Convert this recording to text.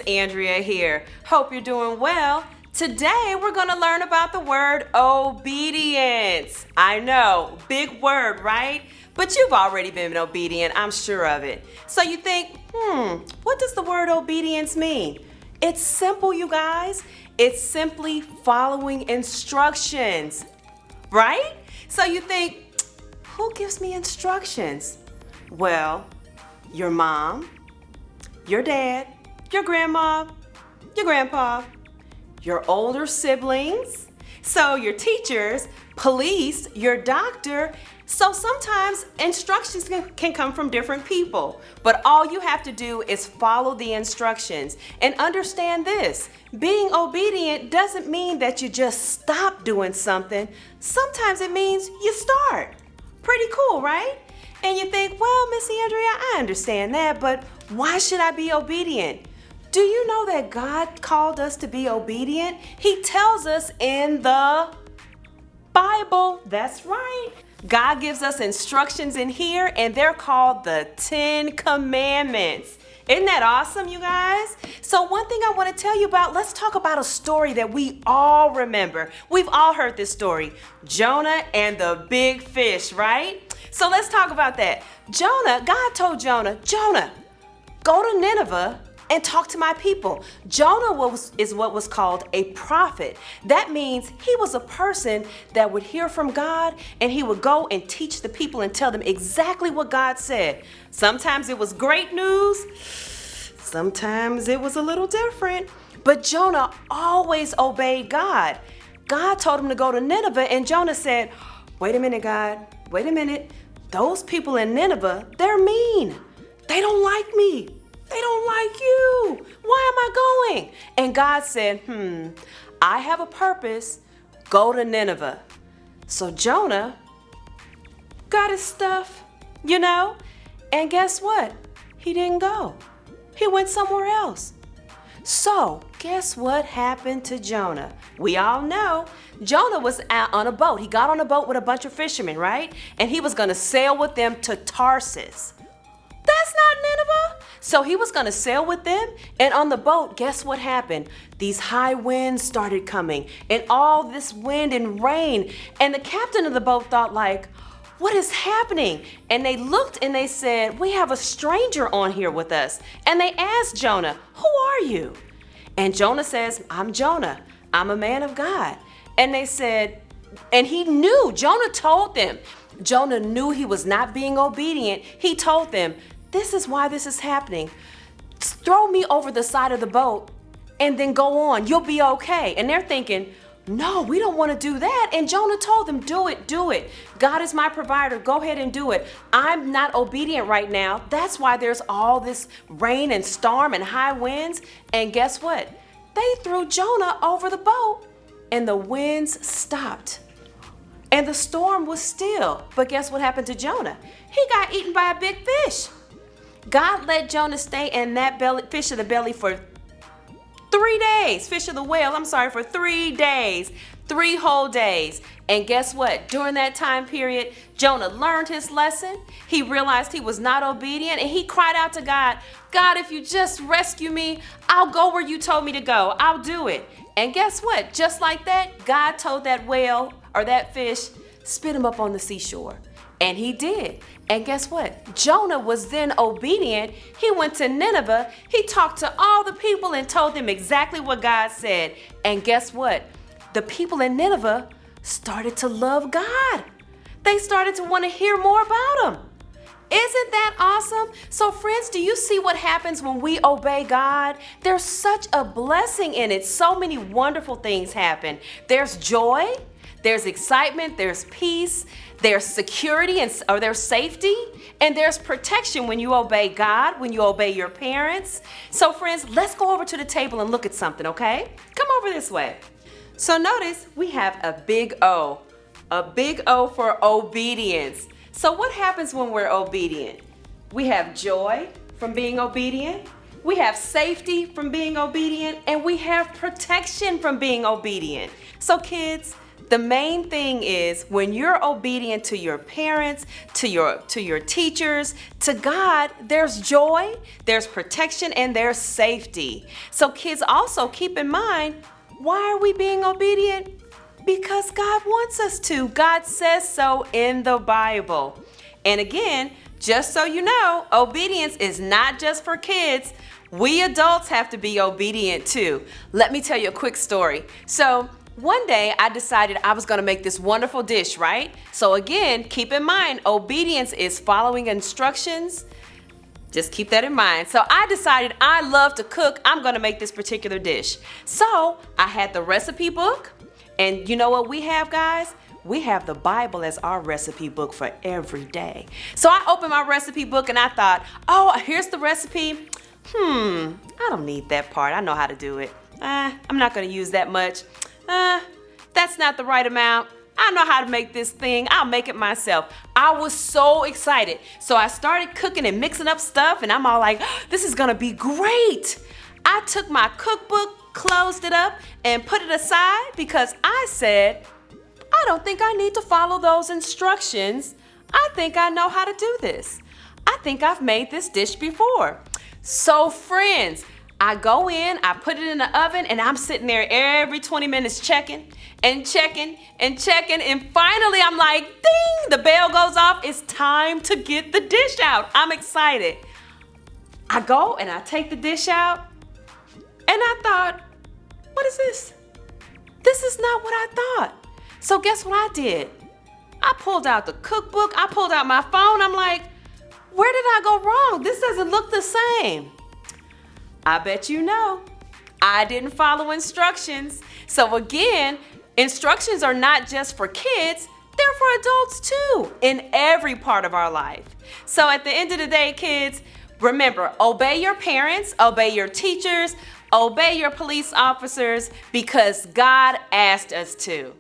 Andrea here. Hope you're doing well. Today we're going to learn about the word obedience. I know, big word, right? But you've already been obedient, I'm sure of it. So you think, what does the word obedience mean? It's simple, you guys. It's simply following instructions, right? So you think, who gives me instructions? Well, your mom, your dad, your grandma, your grandpa, your older siblings, so your teachers, police, your doctor. So sometimes instructions can come from different people, but all you have to do is follow the instructions and understand this. Being obedient doesn't mean that you just stop doing something. Sometimes it means you start. Pretty cool, right? And you think, well, Miss Andrea, I understand that, but why should I be obedient? Do you know that God called us to be obedient? He tells us in the Bible. That's right. God gives us instructions in here, and they're called the 10 Commandments. Isn't that awesome, you guys? So one thing I want to tell you about, let's talk about a story that we all remember. We've all heard this story, Jonah and the big fish, right? So let's talk about that. God told Jonah, go to Nineveh and talk to my people. Jonah is what was called a prophet. That means he was a person that would hear from God, and he would go and teach the people and tell them exactly what God said. Sometimes it was great news. Sometimes it was a little different. But Jonah always obeyed God. God told him to go to Nineveh, and Jonah said, wait a minute, God, wait a minute. Those people in Nineveh, they're mean. They don't like me. They don't like you. Why am I going? And God said, I have a purpose. Go to Nineveh. So Jonah got his stuff, and guess what? He didn't go. He went somewhere else. So guess what happened to Jonah? We all know Jonah was out on a boat. He got on a boat with a bunch of fishermen, right? And he was going to sail with them to Tarsus. That's not Nineveh. So he was going to sail with them, and on the boat, guess what happened? These high winds started coming, and all this wind and rain, and the captain of the boat thought like, what is happening? And they looked and they said, we have a stranger on here with us. And they asked Jonah, who are you? And Jonah says, I'm Jonah. I'm a man of God. And they said, and he knew, Jonah told them, Jonah knew he was not being obedient. He told them, this is why this is happening. Throw me over the side of the boat and then go on. You'll be okay. And they're thinking, no, we don't want to do that. And Jonah told them, do it. God is my provider. Go ahead and do it. I'm not obedient right now. That's why there's all this rain and storm and high winds. And guess what? They threw Jonah over the boat and the winds stopped. And the storm was still. But guess what happened to Jonah? He got eaten by a big fish. God let Jonah stay in that fish of the belly for 3 days. Fish of the whale, for 3 days. 3 whole days. And guess what? During that time period, Jonah learned his lesson. He realized he was not obedient, and he cried out to God, God, if you just rescue me, I'll go where you told me to go. I'll do it. And guess what? Just like that, God told that whale or that fish, spit him up on the seashore. And he did. And guess what? Jonah was then obedient. He went to Nineveh. He talked to all the people and told them exactly what God said. And guess what? The people in Nineveh started to love God. They started to want to hear more about him. Isn't that awesome? So friends, do you see what happens when we obey God? There's such a blessing in it. So many wonderful things happen. There's joy. There's excitement, there's peace, there's security or there's safety, and there's protection when you obey God, when you obey your parents. So friends, let's go over to the table and look at something, okay? Come over this way. So notice we have a big O for obedience. So what happens when we're obedient? We have joy from being obedient. We have safety from being obedient, and we have protection from being obedient. So kids, The main thing is when you're obedient to your parents, to your teachers, to God, there's joy, there's protection, and there's safety. So kids, also keep in mind, why are we being obedient? Because God wants us to. God says so in the Bible. And again, just so you know, obedience is not just for kids. We adults have to be obedient too. Let me tell you a quick story. So one day I decided I was gonna make this wonderful dish, right? So again, keep in mind, obedience is following instructions. Just keep that in mind. So I decided I love to cook. I'm gonna make this particular dish. So I had the recipe book, and you know what we have, guys? We have the Bible as our recipe book for every day. So I opened my recipe book and I thought, oh, here's the recipe. I don't need that part. I know how to do it. I'm not gonna use that much. That's not the right amount. I know how to make this thing. I'll make it myself. I was so excited. So I started cooking and mixing up stuff, and I'm all like, this is gonna be great. I took my cookbook, closed it up, and put it aside because I said, I don't think I need to follow those instructions. I think I know how to do this. I think I've made this dish before. So friends, I go in, I put it in the oven, and I'm sitting there every 20 minutes checking, and finally I'm like, ding, the bell goes off. It's time to get the dish out. I'm excited. I go and I take the dish out, and I thought, what is this? This is not what I thought. So guess what I did? I pulled out the cookbook, I pulled out my phone. I'm like, where did I go wrong? This doesn't look the same. I bet you know. I didn't follow instructions. So again, instructions are not just for kids, they're for adults too, in every part of our life. So at the end of the day, kids, remember, obey your parents, obey your teachers, obey your police officers, because God asked us to.